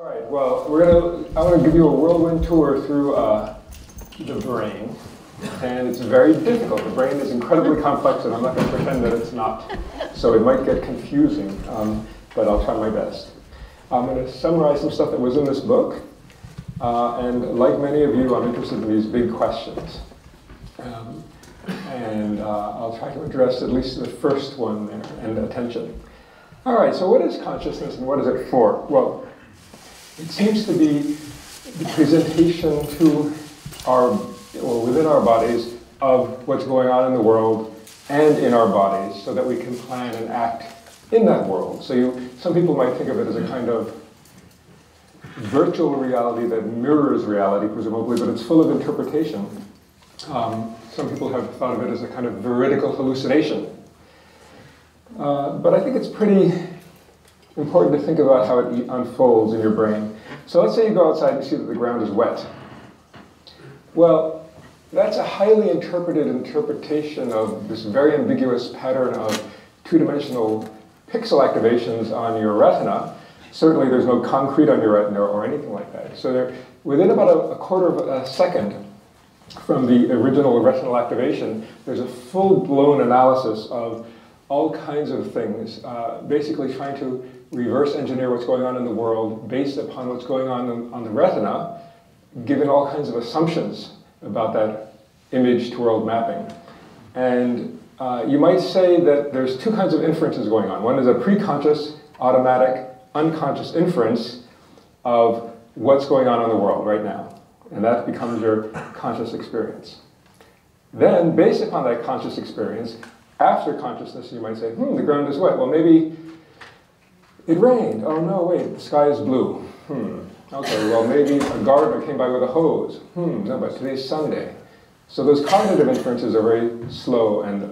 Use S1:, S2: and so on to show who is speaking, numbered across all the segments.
S1: All right, well, I want to give you a whirlwind tour through the brain. And it's very difficult. The brain is incredibly complex, and I'm not going to pretend that it's not. So it might get confusing, but I'll try my best. I'm going to summarize some stuff that was in this book. And like many of you, I'm interested in these big questions. I'll try to address at least the first one there, and attention. All right, so what is consciousness and what is it for? Well, it seems to be the presentation to or within our bodies of what's going on in the world and in our bodies so that we can plan and act in that world. So some people might think of it as a kind of virtual reality that mirrors reality, presumably, but it's full of interpretation. Some people have thought of it as a kind of veridical hallucination. But I think it's pretty important to think about how it unfolds in your brain. So let's say you go outside and see that the ground is wet. Well, that's a highly interpreted interpretation of this very ambiguous pattern of two-dimensional pixel activations on your retina. Certainly there's no concrete on your retina or anything like that. So within about a quarter of a second from the original retinal activation, there's a full-blown analysis of all kinds of things, basically trying to reverse engineer what's going on in the world based upon what's going on the retina, given all kinds of assumptions about that image-to-world mapping. And you might say that there's two kinds of inferences going on. One is a pre-conscious, automatic, unconscious inference of what's going on in the world right now. And that becomes your conscious experience. Then, based upon that conscious experience, after consciousness, you might say, the ground is wet. Well, maybe it rained. Oh, no, wait, the sky is blue. Okay, well, maybe a gardener came by with a hose. No, but today's Sunday. So those cognitive inferences are very slow and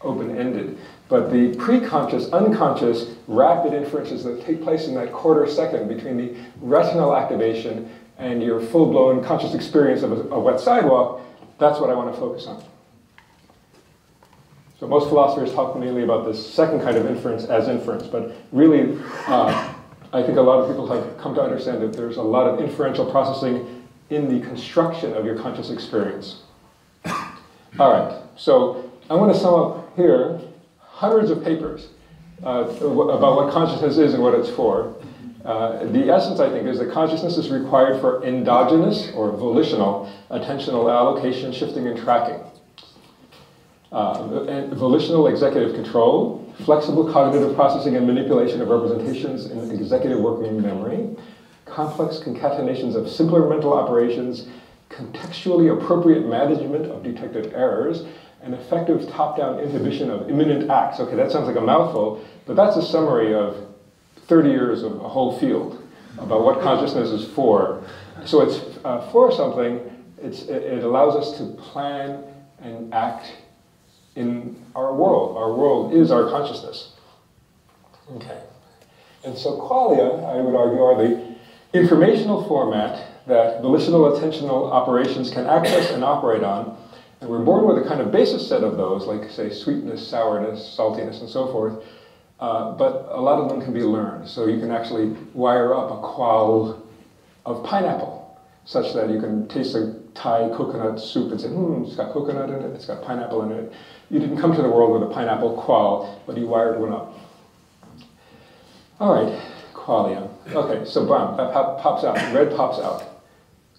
S1: open-ended. But the pre-conscious, unconscious, rapid inferences that take place in that quarter second between the retinal activation and your full-blown conscious experience of a wet sidewalk, that's what I want to focus on. So most philosophers talk mainly about this second kind of inference as inference, but really, I think a lot of people have come to understand that there's a lot of inferential processing in the construction of your conscious experience. All right, so I want to sum up here hundreds of papers about what consciousness is and what it's for. The essence, I think, is that consciousness is required for endogenous or volitional attentional allocation, shifting, and tracking. And volitional executive control, flexible cognitive processing and manipulation of representations in executive working memory, complex concatenations of simpler mental operations, contextually appropriate management of detected errors, and effective top-down inhibition of imminent acts. Okay, that sounds like a mouthful, but that's a summary of 30 years of a whole field about what consciousness is for. So it's for something, it allows us to plan and act in our world. Our world is our consciousness. Okay. And so qualia, I would argue, are the informational format that volitional attentional operations can access and operate on. And we're born with a kind of basis set of those, like, say, sweetness, sourness, saltiness, and so forth. But a lot of them can be learned. So you can actually wire up a qual of pineapple, such that you can taste a Thai coconut soup and say, it's got coconut in it, it's got pineapple in it. You didn't come to the world with a pineapple qual, but you wired one up. All right, qualia. Okay, so brown, that pops out, red pops out,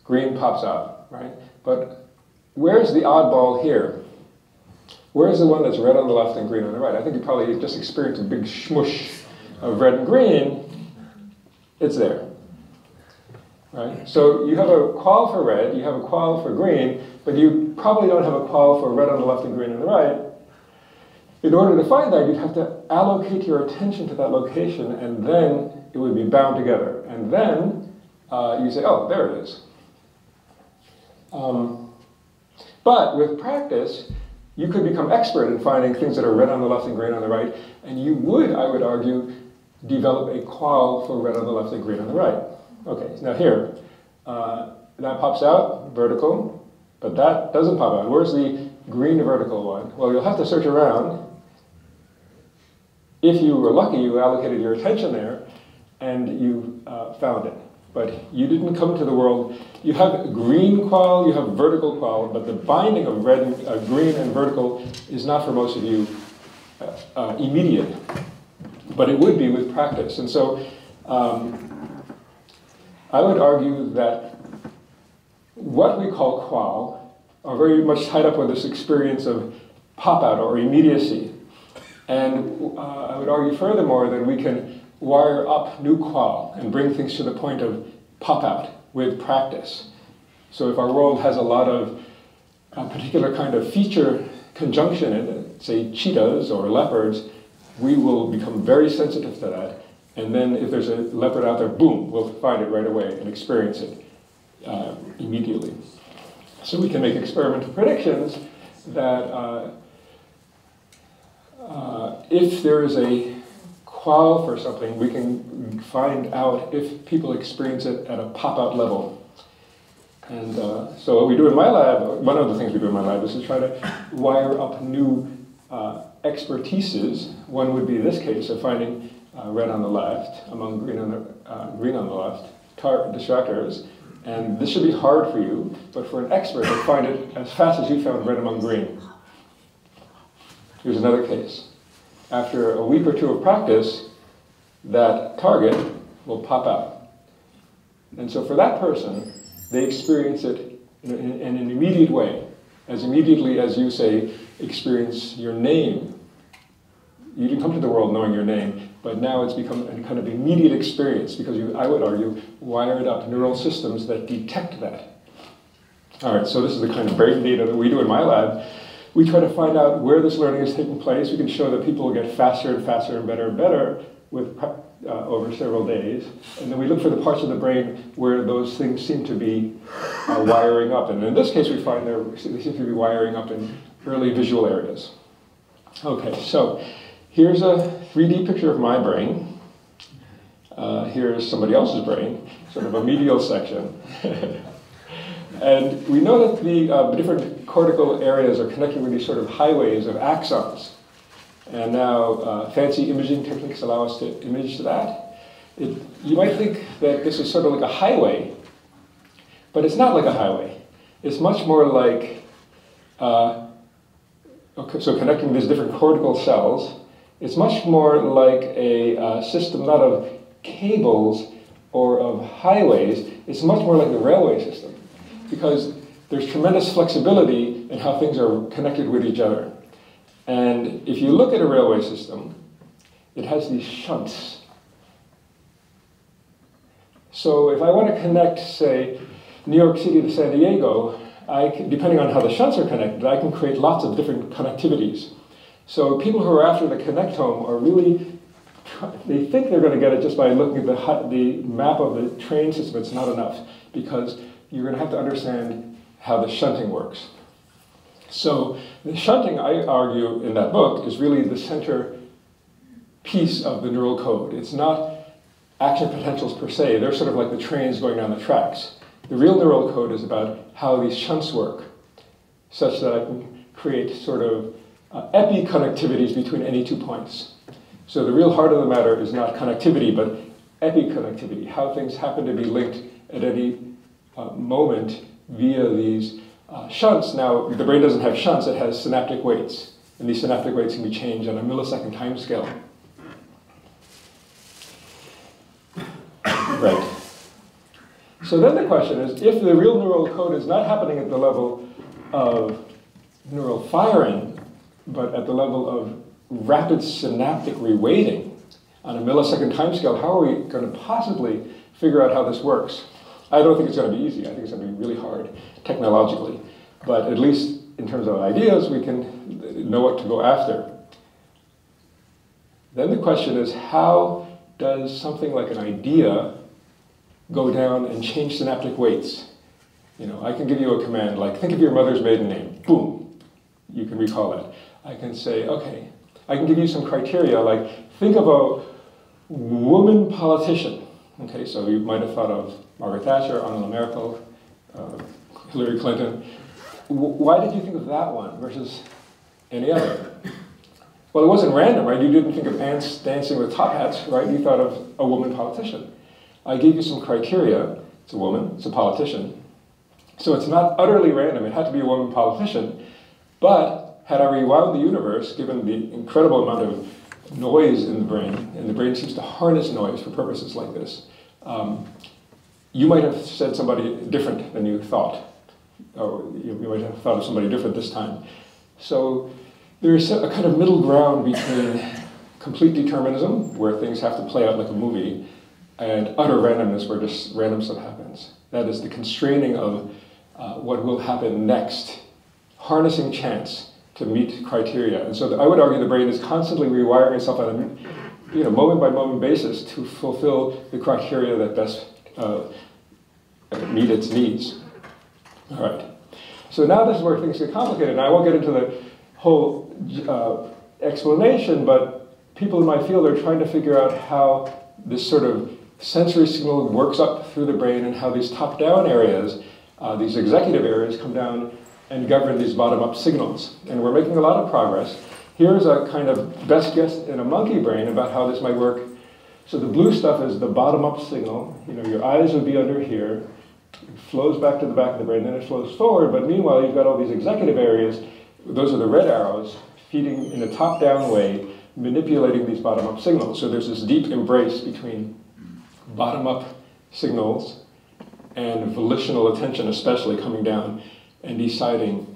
S1: green pops out, right? But where's the oddball here? Where's the one that's red on the left and green on the right? I think you probably just experienced a big smush of red and green. It's there. Right? So you have a qual for red, you have a qual for green, but you probably don't have a qual for red on the left and green on the right. In order to find that, you'd have to allocate your attention to that location, and then it would be bound together. And then you say, oh, there it is. But with practice, you could become expert in finding things that are red on the left and green on the right, and you would, I would argue, develop a qual for red on the left and green on the right. Okay, now here, that pops out, vertical, but that doesn't pop out. Where's the green vertical one? Well, you'll have to search around. If you were lucky, you allocated your attention there, and you found it. But you didn't come to the world. You have green qual, you have vertical qual, but the binding of red and, green and vertical is not for most of you immediate. But it would be with practice. And so I would argue that what we call qual are very much tied up with this experience of pop-out or immediacy. And I would argue furthermore that we can wire up new qual and bring things to the point of pop-out with practice. So if our world has a lot of a particular kind of feature conjunction in it, say cheetahs or leopards, we will become very sensitive to that. And then if there's a leopard out there, boom, we'll find it right away and experience it immediately. So we can make experimental predictions that if there is a qual for something, we can find out if people experience it at a pop-out level. And so what we do in my lab, one of the things we do in my lab is to try to wire up new expertises. One would be this case of finding red on the left among green on the left, distractors. And this should be hard for you, but for an expert to find it as fast as you found red among green. Here's another case. After a week or two of practice, that target will pop out. And so for that person, they experience it in an immediate way, as immediately as you, say, experience your name. You didn't come to the world knowing your name, but now it's become a kind of immediate experience because you, I would argue, wired up neural systems that detect that. All right, so this is the kind of brain data that we do in my lab. We try to find out where this learning is taking place. We can show that people get faster and faster and better with over several days. And then we look for the parts of the brain where those things seem to be wiring up. And in this case, we find they seem to be wiring up in early visual areas. Okay, so here's a 3D picture of my brain. Here's somebody else's brain, sort of a medial section. And we know that the different cortical areas are connected with these sort of highways of axons. And now fancy imaging techniques allow us to image that. You might think that this is sort of like a highway, but it's not like a highway. It's much more like, so connecting these different cortical cells, it's much more like a system not of cables or of highways, it's much more like the railway system. Because there's tremendous flexibility in how things are connected with each other. And if you look at a railway system, it has these shunts. So if I want to connect, say, New York City to San Diego, depending on how the shunts are connected, I can create lots of different connectivities. So people who are after the connectome are really, they think they're going to get it just by looking at the map of the train system. It's not enough, because you're going to have to understand how the shunting works. So the shunting, I argue in that book, is really the center piece of the neural code. It's not action potentials per se. They're sort of like the trains going down the tracks. The real neural code is about how these shunts work, such that I can create sort of epi-connectivities between any 2 points. So the real heart of the matter is not connectivity, but epi-connectivity, how things happen to be linked at any moment via these shunts. Now, the brain doesn't have shunts, it has synaptic weights. And these synaptic weights can be changed on a millisecond time scale. Right. So then the question is, if the real neural code is not happening at the level of neural firing, but at the level of rapid synaptic reweighting on a millisecond time scale, how are we going to possibly figure out how this works? I don't think it's going to be easy. I think it's going to be really hard technologically. But at least in terms of ideas, we can know what to go after. Then the question is, how does something like an idea go down and change synaptic weights? You know, I can give you a command like, think of your mother's maiden name. Boom. You can recall that. I can say, okay. I can give you some criteria like, think of a woman politician. Okay, so you might have thought of Margaret Thatcher, Angela Merkel, Hillary Clinton. Why did you think of that one versus any other? Well, it wasn't random, right? You didn't think of ants dancing with top hats, right? You thought of a woman politician. I gave you some criteria. It's a woman, it's a politician. So it's not utterly random. It had to be a woman politician. But had I rewound the universe, given the incredible amount of noise in the brain, and the brain seems to harness noise for purposes like this, you might have said somebody different than you thought. Or you might have thought of somebody different this time. So there's a kind of middle ground between complete determinism, where things have to play out like a movie, and utter randomness, where just random stuff happens. That is the constraining of what will happen next, harnessing chance to meet criteria. And so I would argue the brain is constantly rewiring itself on a moment-by-moment basis to fulfill the criteria that best meet its needs. All right. So now this is where things get complicated. Now I won't get into the whole explanation, but people in my field are trying to figure out how this sort of sensory signal works up through the brain and how these top-down areas, these executive areas, come down and govern these bottom-up signals. And we're making a lot of progress. Here's a kind of best guess in a monkey brain about how this might work. So the blue stuff is the bottom-up signal. You know, your eyes would be under here. It flows back to the back of the brain, then it flows forward. But meanwhile, you've got all these executive areas. Those are the red arrows, feeding in a top-down way, manipulating these bottom-up signals. So there's this deep embrace between bottom-up signals and volitional attention, especially coming down and deciding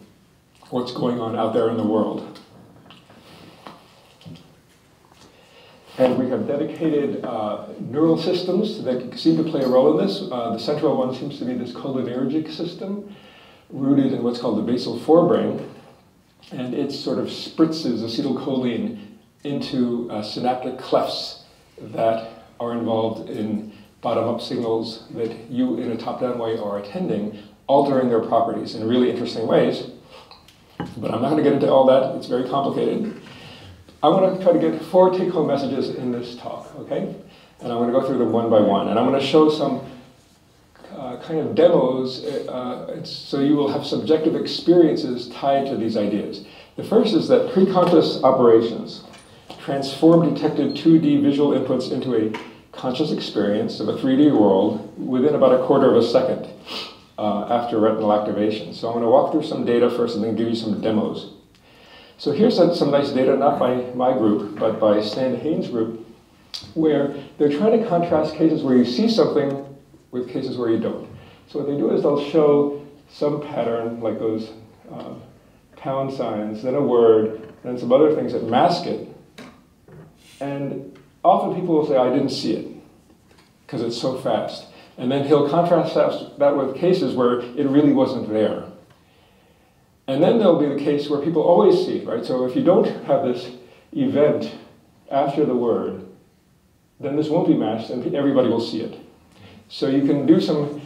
S1: what's going on out there in the world. And we have dedicated neural systems that seem to play a role in this. The central one seems to be this cholinergic system, rooted in what's called the basal forebrain. And it sort of spritzes acetylcholine into synaptic clefts that are involved in bottom-up signals that you, in a top-down way, are attending, altering their properties in really interesting ways. But I'm not going to get into all that. It's very complicated. I want to try to get 4 take-home messages in this talk, okay? And I'm going to go through them one by one. And I'm going to show some kind of demos so you will have subjective experiences tied to these ideas. The first is that preconscious operations transform detected 2D visual inputs into a conscious experience of a 3D world within about a quarter of a second after retinal activation. So I'm going to walk through some data first and then give you some demos. So here's some nice data, not by my group, but by Stan Haynes' group, where they're trying to contrast cases where you see something with cases where you don't. So what they do is they'll show some pattern, like those pound signs, then a word, then some other things that mask it. And often people will say, I didn't see it, because it's so fast. And then he'll contrast that with cases where it really wasn't there. And then there'll be the case where people always see it, right? So if you don't have this event after the word, then this won't be matched and everybody will see it. So you can do some,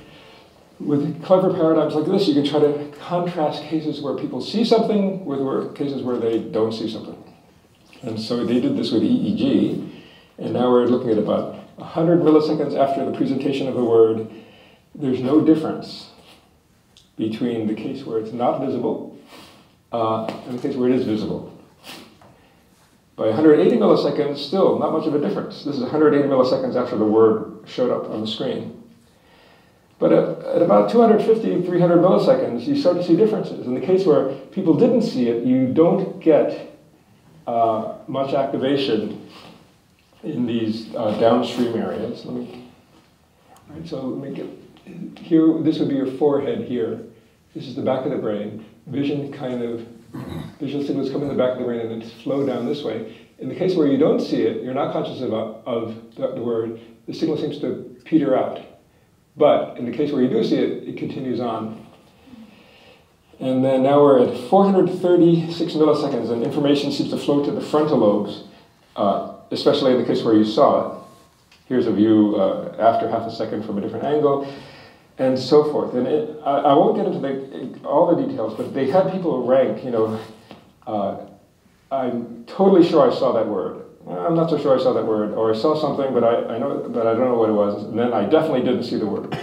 S1: with clever paradigms like this, you can try to contrast cases where people see something with cases where they don't see something. And so they did this with EEG, and now we're looking at about 100 milliseconds after the presentation of the word. There's no difference between the case where it's not visible and the case where it is visible. By 180 milliseconds, still not much of a difference. This is 180 milliseconds after the word showed up on the screen. But at about 250, 300 milliseconds, you start to see differences. In the case where people didn't see it, you don't get much activation in these downstream areas. So let me get here. This would be your forehead here. This is the back of the brain. Visual signals come in the back of the brain and then flow down this way. In the case where you don't see it, you're not conscious of the word, the signal seems to peter out. But in the case where you do see it, it continues on. And then now we're at 436 milliseconds, and information seems to flow to the frontal lobes, especially in the case where you saw it. Here's a view after half a second from a different angle, and so forth. And I won't get into all the details, but they had people rank, I'm totally sure I saw that word. I'm not so sure I saw that word, or I saw something, but I know, but I don't know what it was, and then I definitely didn't see the word.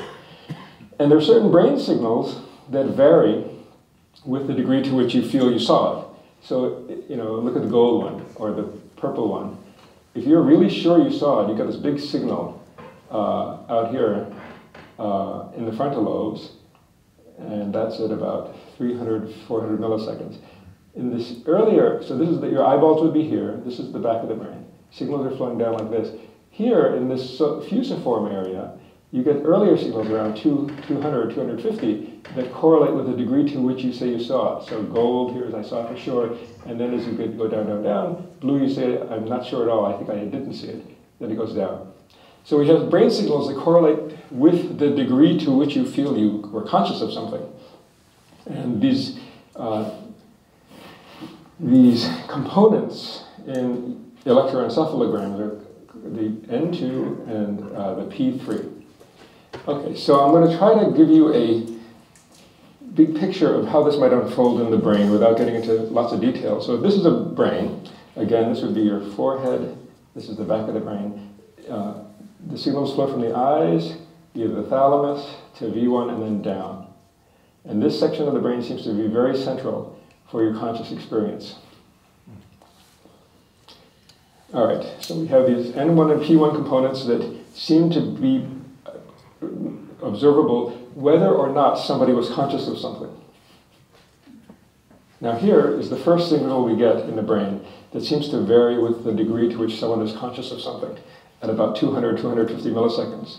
S1: And there are certain brain signals that vary with the degree to which you feel you saw it. So, look at the gold one or the purple one. If you're really sure you saw it, you got this big signal out here in the frontal lobes, and that's at about 300, 400 milliseconds. In this earlier, so this is your eyeballs would be here, this is the back of the brain. Signals are flowing down like this. Here in this fusiform area, you get earlier signals around 200, 250 that correlate with the degree to which you say you saw it. So gold, here is I saw it for sure, and then as you go down, down, down, blue you say, I'm not sure at all, I think I didn't see it. Then it goes down. So we have brain signals that correlate with the degree to which you feel you were conscious of something. And these components in electroencephalograms are the N2 and the P3. Okay, so I'm going to try to give you a big picture of how this might unfold in the brain without getting into lots of detail. So if this is a brain, again, this would be your forehead, this is the back of the brain. The signals flow from the eyes, via the thalamus, to V1 and then down. And this section of the brain seems to be very central for your conscious experience. All right, so we have these N1 and P1 components that seem to be observable whether or not somebody was conscious of something. Now here is the first signal we get in the brain that seems to vary with the degree to which someone is conscious of something at about 200, 250 milliseconds.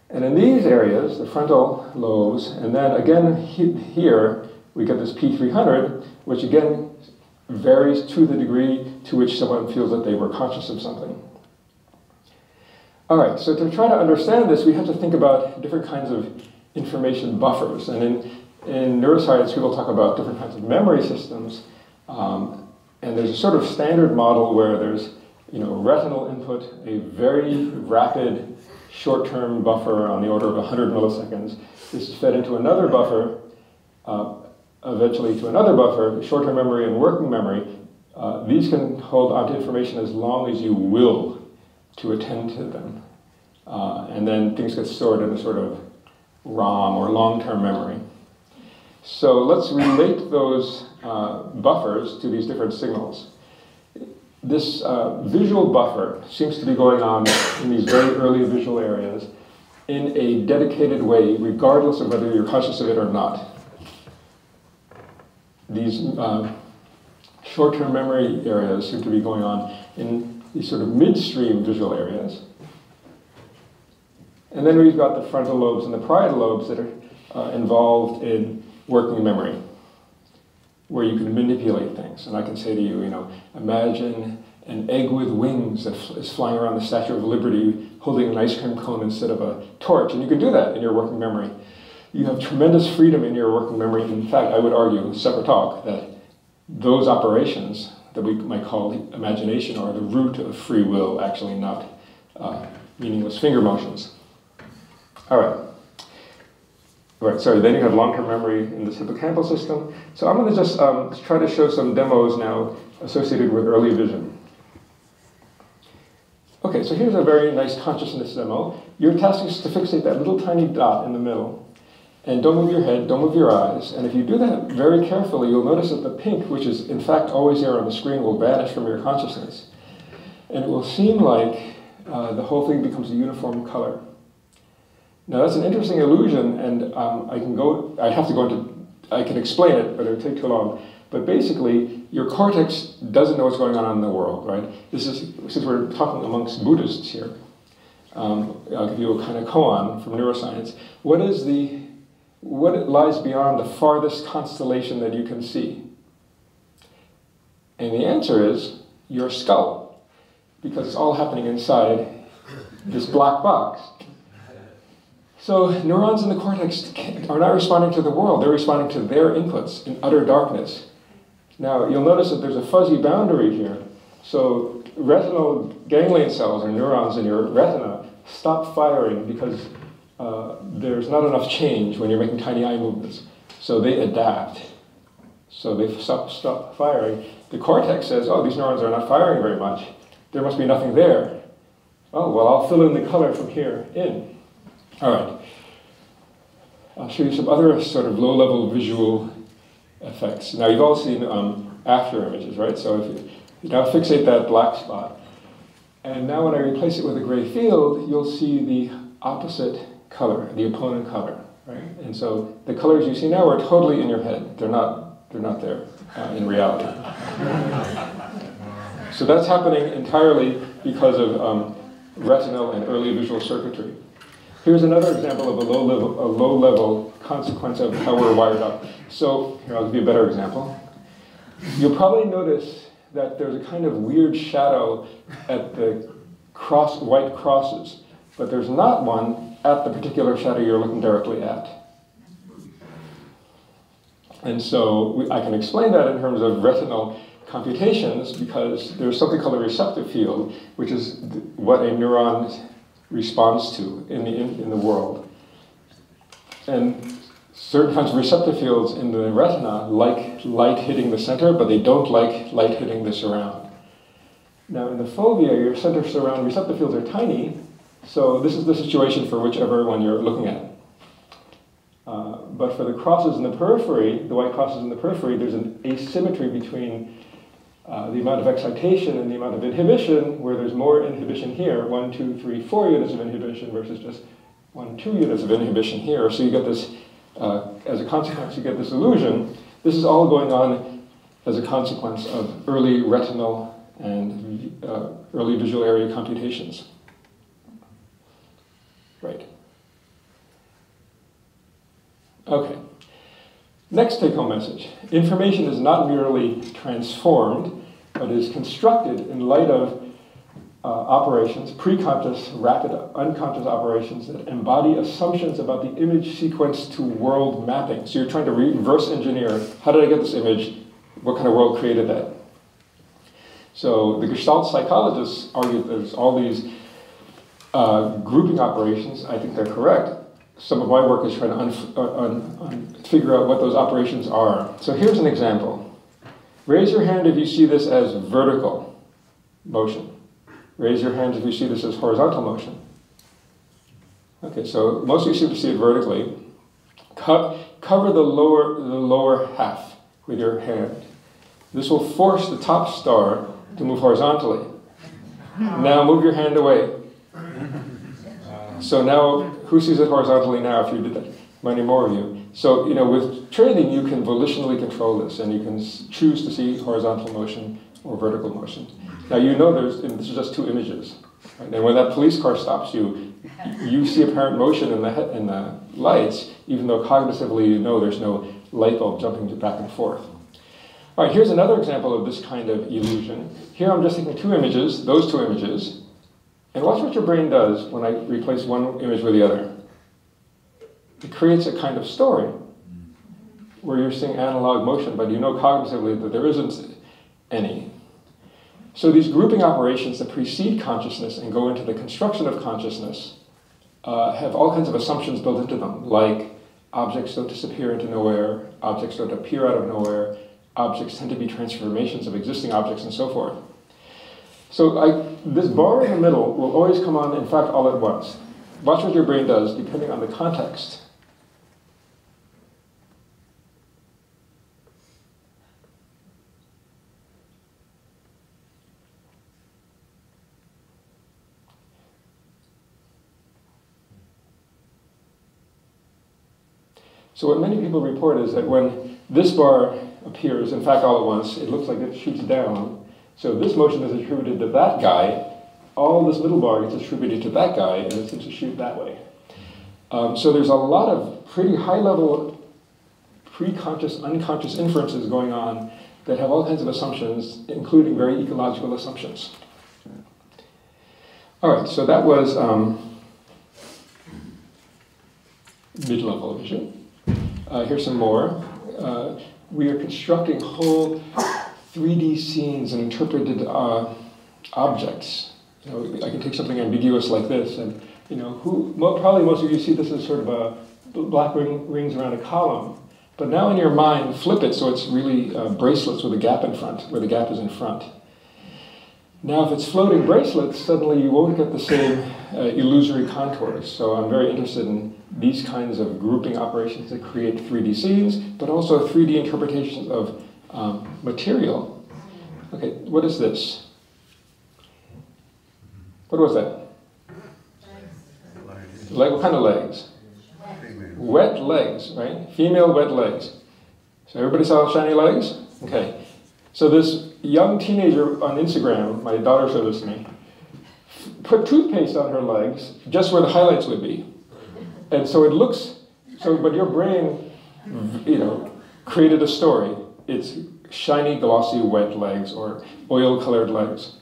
S1: And in these areas, the frontal lobes, and then again here, we get this P300, which again varies to the degree to which someone feels that they were conscious of something. All right, so to try to understand this, we have to think about different kinds of information buffers. And in neuroscience, people talk about different kinds of memory systems. And there's a sort of standard model where there's retinal input, a very rapid short-term buffer on the order of 100 milliseconds. This is fed into another buffer, eventually to another buffer, short-term memory and working memory. These can hold onto information as long as you will to attend to them. And then things get stored in a sort of ROM or long-term memory. So let's relate those buffers to these different signals. This visual buffer seems to be going on in these very early visual areas in a dedicated way, regardless of whether you're conscious of it or not. These short-term memory areas seem to be going on in these sort of midstream visual areas. And then we've got the frontal lobes and the parietal lobes that are involved in working memory, where you can manipulate things. And I can say to you, imagine an egg with wings that is flying around the Statue of Liberty holding an ice cream cone instead of a torch. And you can do that in your working memory. You have tremendous freedom in your working memory. In fact, I would argue, separate talk, that those operations that we might call imagination are the root of free will, actually not meaningless finger motions. All right. Right, sorry, then you have long-term memory in this hippocampal system. So I'm going to just try to show some demos now associated with early vision. Okay, so here's a very nice consciousness demo. Your task is to fixate that little tiny dot in the middle. And don't move your head, don't move your eyes. And if you do that very carefully, you'll notice that the pink, which is in fact always there on the screen, will vanish from your consciousness. And it will seem like the whole thing becomes a uniform color. Now that's an interesting illusion, and I can explain it, but it would take too long. But basically, your cortex doesn't know what's going on in the world, right? This is, since we're talking amongst Buddhists here, I'll give you a kind of koan from neuroscience. What lies beyond the farthest constellation that you can see? And the answer is your skull, because it's all happening inside this black box. So neurons in the cortex are not responding to the world, they're responding to their inputs in utter darkness. Now, you'll notice that there's a fuzzy boundary here. So retinal ganglion cells, or neurons in your retina, stop firing because there's not enough change when you're making tiny eye movements. So they adapt. So they stop firing. The cortex says, oh, these neurons are not firing very much. There must be nothing there. Oh, well, I'll fill in the color from here in. All right, I'll show you some other sort of low-level visual effects. Now, you've all seen after images, right? So if you now fixate that black spot, and now when I replace it with a gray field, you'll see the opposite color, the opponent color, right? And so the colors you see now are totally in your head. They're not there in reality. So that's happening entirely because of retinal and early visual circuitry. Here's another example of a low-level consequence of how we're wired up. So here, I'll give you a better example. You'll probably notice that there's a kind of weird shadow at the white crosses, but there's not one at the particular shadow you're looking directly at. And so I can explain that in terms of retinal computations, because there's something called a receptive field, which is what a neuron responds to in the world. And certain kinds of receptive fields in the retina like light hitting the center, but they don't like light hitting the surround. Now in the fovea, your center surround receptive fields are tiny, so this is the situation for whichever one you're looking at. But for the crosses in the periphery, the white crosses in the periphery, there's an asymmetry between the amount of excitation and the amount of inhibition, where there's more inhibition here, 1, 2, 3, 4 units of inhibition versus just 1, 2 units of inhibition here. So you get this, as a consequence, you get this illusion. This is all going on as a consequence of early retinal and early visual area computations. Right. Okay. Next take-home message. Information is not merely transformed, but is constructed in light of operations, pre-conscious, rapid, unconscious operations that embody assumptions about the image sequence to world mapping. So you're trying to reverse engineer, how did I get this image? What kind of world created that? So the Gestalt psychologists argue that there's all these grouping operations. I think they're correct. Some of my work is trying to figure out what those operations are. So here's an example. Raise your hand if you see this as vertical motion. Raise your hand if you see this as horizontal motion. Okay, so most of you seem to see it vertically. Cover the lower half with your hand. This will force the top star to move horizontally. Now move your hand away. So now, who sees it horizontally now if you did that? Many more of you. So, with training, you can volitionally control this, and you can choose to see horizontal motion or vertical motion. Now, this is just two images. Right? And when that police car stops you, you see apparent motion in the lights, even though cognitively you know there's no light bulb jumping back and forth. All right, here's another example of this kind of illusion. Here I'm just taking two images, those two images, and watch what your brain does when I replace one image with the other. It creates a kind of story where you're seeing analog motion, but you know cognitively that there isn't any. So these grouping operations that precede consciousness and go into the construction of consciousness have all kinds of assumptions built into them, like objects don't disappear into nowhere, objects don't appear out of nowhere, objects tend to be transformations of existing objects, and so forth. So this bar in the middle will always come on, in fact, all at once. Watch what your brain does, depending on the context. So what many people report is that when this bar appears, in fact, all at once, it looks like it shoots down. So this motion is attributed to that guy. All this middle bar gets attributed to that guy, and it seems to shoot that way. So there's a lot of pretty high-level pre-conscious, unconscious inferences going on that have all kinds of assumptions, including very ecological assumptions. All right, so that was mid-level vision. Here's some more. We are constructing whole 3D scenes and interpreted objects. I can take something ambiguous like this, and probably most of you see this as sort of a black rings around a column. But now in your mind, flip it so it's really bracelets with a gap in front, where the gap is in front. Now, if it's floating bracelets, suddenly you won't get the same illusory contours. So I'm very interested in these kinds of grouping operations that create 3D scenes, but also 3D interpretations of material. Okay, what is this? What was that? What kind of legs? Wet legs, right? Female wet legs. So everybody saw shiny legs? Okay. So this young teenager on Instagram, my daughter showed this to me, put toothpaste on her legs just where the highlights would be. And so it looks, but your brain, created a story. It's shiny, glossy, wet legs or oil-colored legs.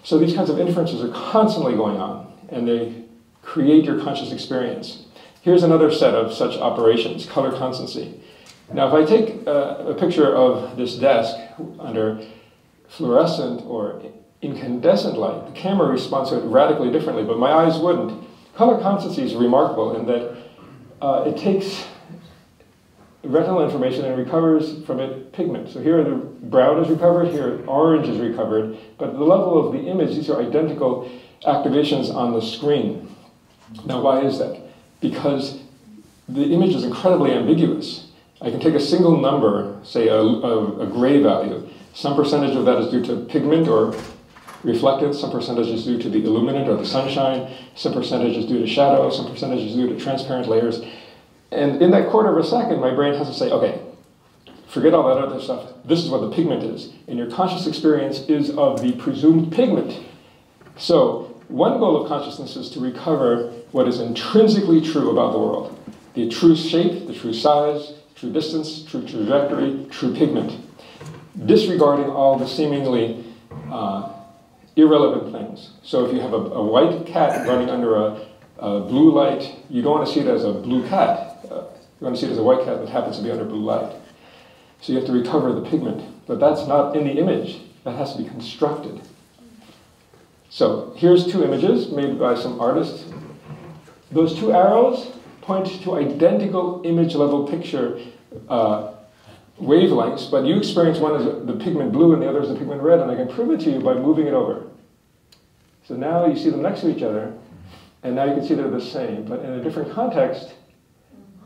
S1: So these kinds of inferences are constantly going on, and they create your conscious experience. Here's another set of such operations, color constancy. Now, if I take a picture of this desk under fluorescent or incandescent light, the camera responds to it radically differently, but my eyes wouldn't. Color constancy is remarkable in that it takes retinal information and recovers from it pigment. So here the brown is recovered, here orange is recovered, but at the level of the image, these are identical activations on the screen. Now, why is that? Because the image is incredibly ambiguous. I can take a single number, say a gray value. Some percentage of that is due to pigment or reflectance, some percentage is due to the illuminant or the sunshine, some percentage is due to shadow, some percentage is due to transparent layers. And in that quarter of a second, my brain has to say, okay, forget all that other stuff. This is what the pigment is. And your conscious experience is of the presumed pigment. So one goal of consciousness is to recover what is intrinsically true about the world. The true shape, the true size, true distance, true trajectory, true pigment. Disregarding all the seemingly irrelevant things. So if you have a white cat running under a blue light, you don't want to see it as a blue cat. You want to see it as a white cat that happens to be under blue light. So you have to recover the pigment. But that's not in the image. That has to be constructed. So here's two images made by some artists. Those two arrows point to identical image level picture wavelengths, but you experience one as the pigment blue and the other as the pigment red, and I can prove it to you by moving it over. So now you see them next to each other, and now you can see they're the same, but in a different context.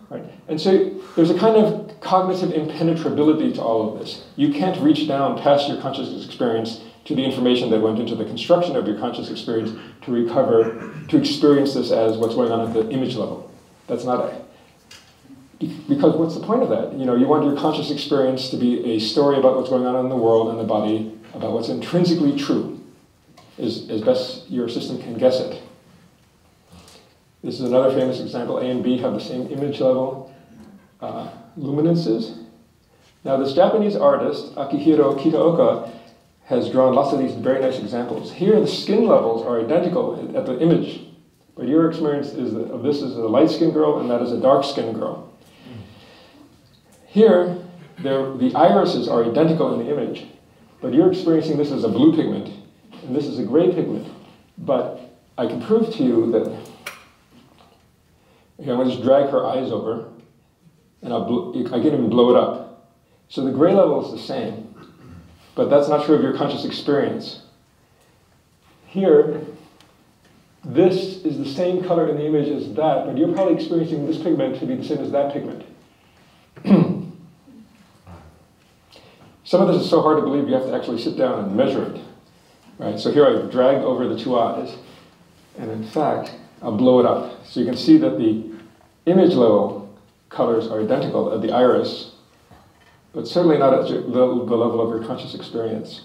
S1: Right? And so there's a kind of cognitive impenetrability to all of this. You can't reach down past your conscious experience to the information that went into the construction of your conscious experience to recover, to experience this as what's going on at the image level. That's not a... Because what's the point of that? You want your conscious experience to be a story about what's going on in the world and the body, about what's intrinsically true, as best your system can guess it. This is another famous example. A and B have the same image level luminances. Now this Japanese artist, Akihiro Kitaoka, has drawn lots of these very nice examples. Here the skin levels are identical at the image, but your experience is that this is a light-skinned girl and that is a dark-skinned girl. Here, the irises are identical in the image, but you're experiencing this as a blue pigment, and this is a gray pigment. But I can prove to you that, okay, I'm going to just drag her eyes over, and I can even blow it up. So the gray level is the same, but that's not true of your conscious experience. Here, this is the same color in the image as that, but you're probably experiencing this pigment to be the same as that pigment. Some of this is so hard to believe you have to actually sit down and measure it. Right? So here I've dragged over the two eyes, and in fact, I'll blow it up. So you can see that the image level colors are identical at the iris, but certainly not at the level of your conscious experience.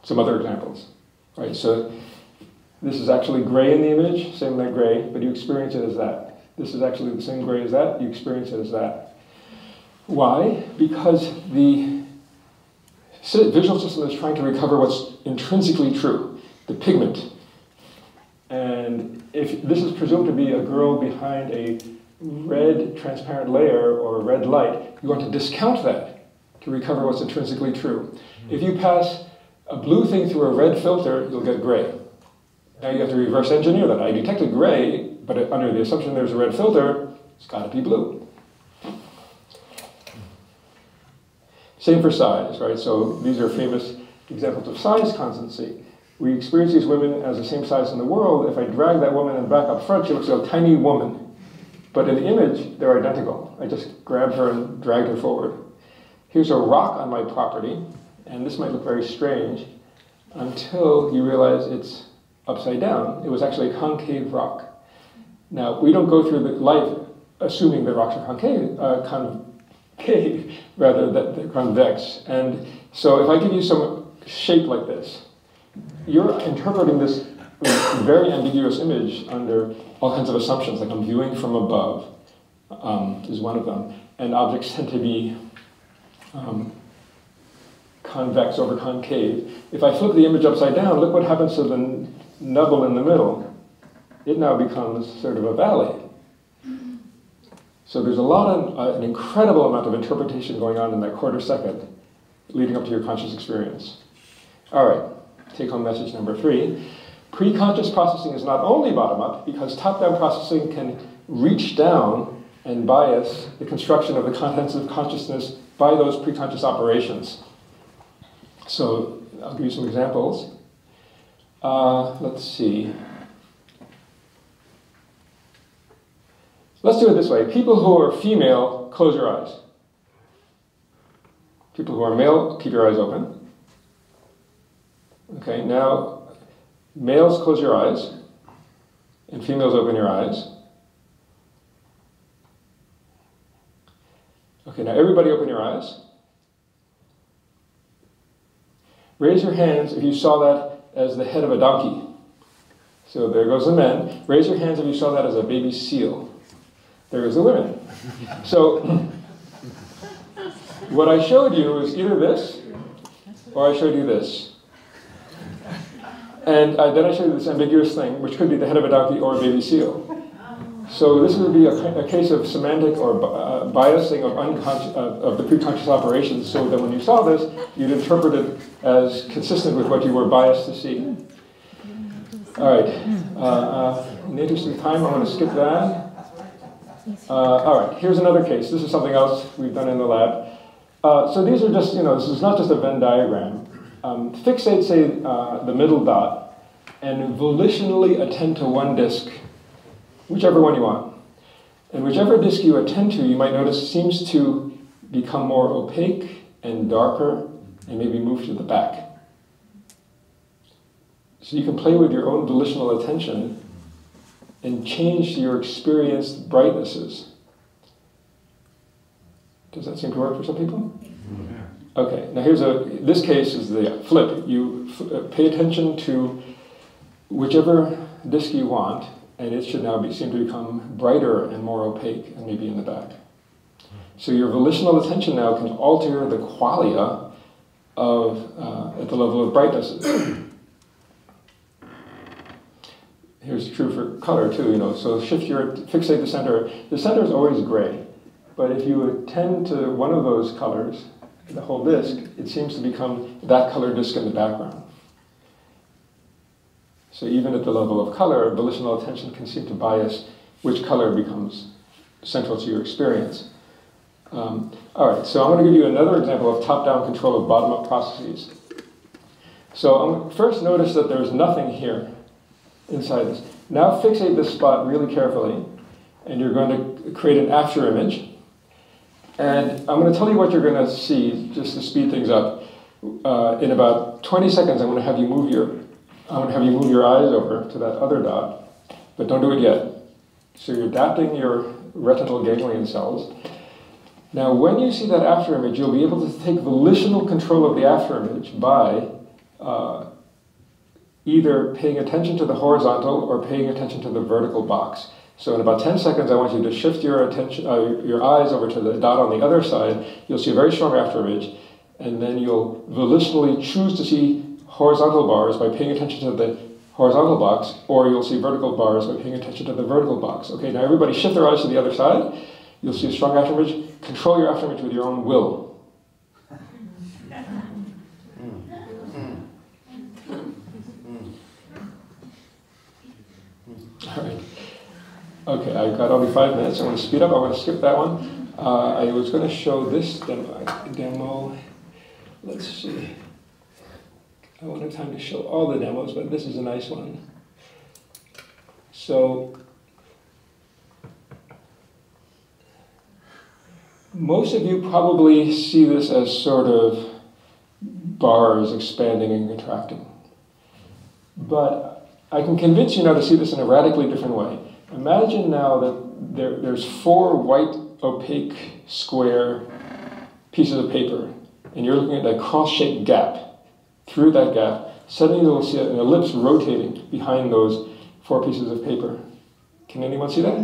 S1: Some other examples. Right? So this is actually gray in the image, same like gray, but you experience it as that. This is actually the same gray as that, you experience it as that. Why? Because the visual system is trying to recover what's intrinsically true, the pigment. And if this is presumed to be a girl behind a red transparent layer or a red light, you want to discount that to recover what's intrinsically true. If you pass a blue thing through a red filter, you'll get gray. Now you have to reverse engineer that. I detected gray, but under the assumption there's a red filter, it's got to be blue. Same for size, right? So these are famous examples of size constancy. We experience these women as the same size in the world. If I drag that woman and back up front, she looks like a tiny woman. But in the image, they're identical. I just grabbed her and dragged her forward. here's a rock on my property, and this might look very strange, until you realize it's upside down. It was actually a concave rock. Now, we don't go through life assuming that rocks are concave rather than they're convex. And so if I give you some shape like this, you're interpreting this very ambiguous image under all kinds of assumptions, like I'm viewing from above, is one of them. And objects tend to be convex over concave. If I flip the image upside down, look what happens to the nubble in the middle. It now becomes sort of a valley. So there's an incredible amount of interpretation going on in that quarter second leading up to your conscious experience. All right, take-home message number 3. Pre-conscious processing is not only bottom-up, because top-down processing can reach down and bias the construction of the contents of consciousness by those pre-conscious operations. So I'll give you some examples. Let's see. Let's do it this way. People who are female, close your eyes. People who are male, keep your eyes open. Okay, now males, close your eyes. And females, open your eyes. Okay, now everybody open your eyes. Raise your hands if you saw that as the head of a donkey. So there goes the men. Raise your hands if you saw that as a baby seal. There goes the women. So what I showed you is either this, or I showed you this. And then I showed you this ambiguous thing, which could be the head of a donkey or a baby seal. So this would be a case of semantic or biasing of the pre-conscious operations, so that when you saw this, you'd interpret it as consistent with what you were biased to see. All right. In the interest of time, I'm going to skip that. All right, here's another case. This is something else we've done in the lab. So these are just, this is not just a Venn diagram. Fixate, say, the middle dot, and volitionally attend to one disk, whichever one you want. And whichever disk you attend to, you might notice seems to become more opaque and darker, and maybe move to the back. So you can play with your own volitional attention and change your experienced brightnesses. Does that seem to work for some people? Yeah. Okay, now this case is the flip. You pay attention to whichever disk you want, and it should now seem to become brighter and more opaque, and maybe in the back. So your volitional attention now can alter the qualia at the level of brightnesses. Here's true for color too, So fixate the center. The center is always gray, but if you attend to one of those colors, the whole disk, it seems to become that color disk in the background. So even at the level of color, volitional attention can seem to bias which color becomes central to your experience. All right, so I'm going to give you another example of top-down control of bottom-up processes. So first notice that there's nothing here inside this. Now fixate this spot really carefully, and you're going to create an after image. And I'm going to tell you what you're going to see, just to speed things up. In about 20 seconds, I'm going to have you move your eyes over to that other dot, but don't do it yet. So you're adapting your retinal ganglion cells. Now, when you see that after image, you'll be able to take volitional control of the after image by either paying attention to the horizontal or paying attention to the vertical box. So in about 10 seconds, I want you to shift your attention, your eyes over to the dot on the other side. You'll see a very strong after image, and then you'll volitionally choose to see horizontal bars by paying attention to the horizontal box, or you'll see vertical bars by paying attention to the vertical box. Okay, now everybody shift their eyes to the other side. You'll see a strong after image. Control your after image with your own will. All right. Okay, I've got only 5 minutes. I'm going to speed up. I'm going to skip that one. I was going to show this demo. Let's see. I won't have time to show all the demos, but this is a nice one. So most of you probably see this as sort of bars expanding and contracting. But I can convince you now to see this in a radically different way. Imagine now that there's 4 white, opaque, square pieces of paper, and you're looking at that cross-shaped gap. Through that gap, suddenly you'll see an ellipse rotating behind those 4 pieces of paper. Can anyone see that?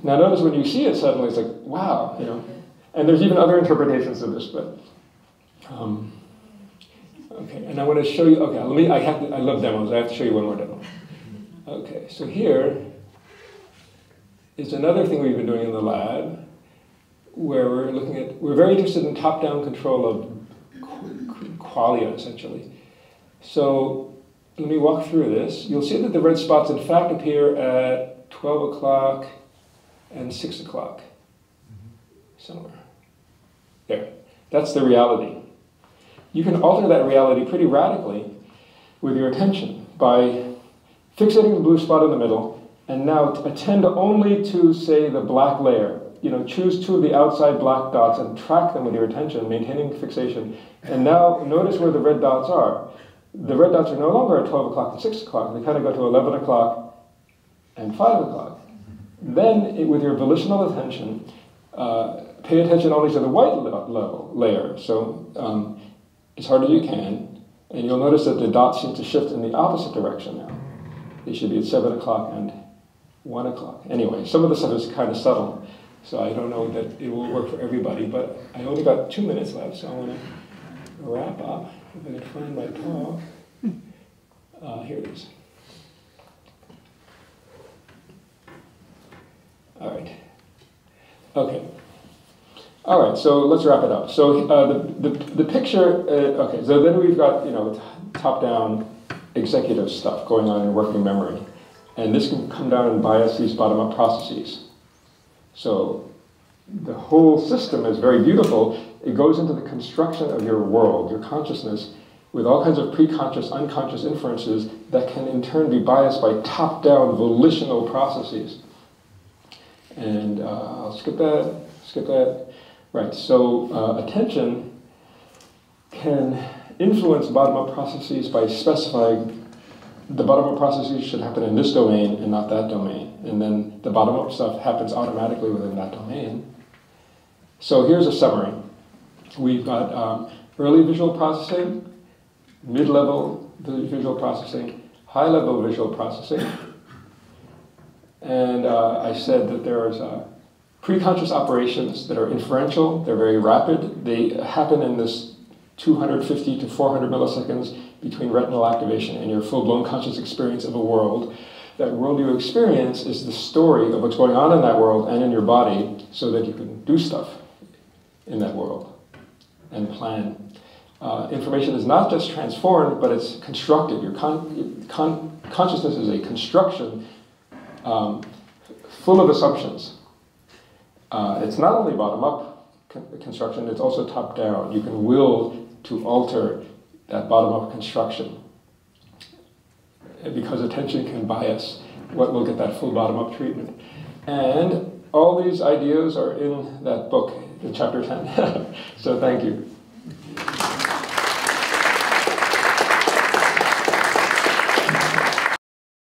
S1: Now notice when you see it suddenly, it's like, wow, you know. And there's even other interpretations of this, but okay. And I want to show you. Okay, I love demos. I have to show you one more demo. Okay, so here is another thing we've been doing in the lab, where we're very interested in top-down control of qualia, essentially. So let me walk through this. You'll see that the red spots, in fact, appear at 12 o'clock and 6 o'clock, somewhere. There. That's the reality. You can alter that reality pretty radically with your attention by fixating the blue spot in the middle, and now attend only to, say, the black layer. You know, choose 2 of the outside black dots and track them with your attention, maintaining fixation. And now notice where the red dots are. The red dots are no longer at 12 o'clock and 6 o'clock. They kind of go to 11 o'clock and 5 o'clock. Then, with your volitional attention, pay attention only to the white layer. So, as hard as you can, and you'll notice that the dots seem to shift in the opposite direction now. They should be at 7 o'clock and 1 o'clock. Anyway, some of the stuff is kind of subtle, so I don't know that it will work for everybody, but I only got 2 minutes left, so I want to wrap up. If I can find my talk. Here it is. All right. Okay. All right, so let's wrap it up. So the picture, okay, so then we've got, you know, top-down executive stuff going on in working memory. And this can come down and bias these bottom-up processes. So the whole system is very beautiful. It goes into the construction of your world, your consciousness, with all kinds of pre-conscious, unconscious inferences that can in turn be biased by top-down volitional processes. And I'll skip that. Right, so attention can influence bottom-up processes by specifying the bottom-up processes should happen in this domain and not that domain. And then the bottom-up stuff happens automatically within that domain. So here's a summary. We've got early visual processing, mid-level visual processing, high-level visual processing. And I said that there's pre-conscious operations that are inferential, they're very rapid. They happen in this 250 to 400 milliseconds between retinal activation and your full-blown conscious experience of a world. That world you experience is the story of what's going on in that world and in your body so that you can do stuff in that world and plan. Information is not just transformed, but it's constructed. Your consciousness is a construction full of assumptions. It's not only bottom-up construction, it's also top-down. You can will to alter that bottom-up construction. Because attention can bias what will get that full bottom-up treatment. And all these ideas are in that book, in chapter 10. So thank you.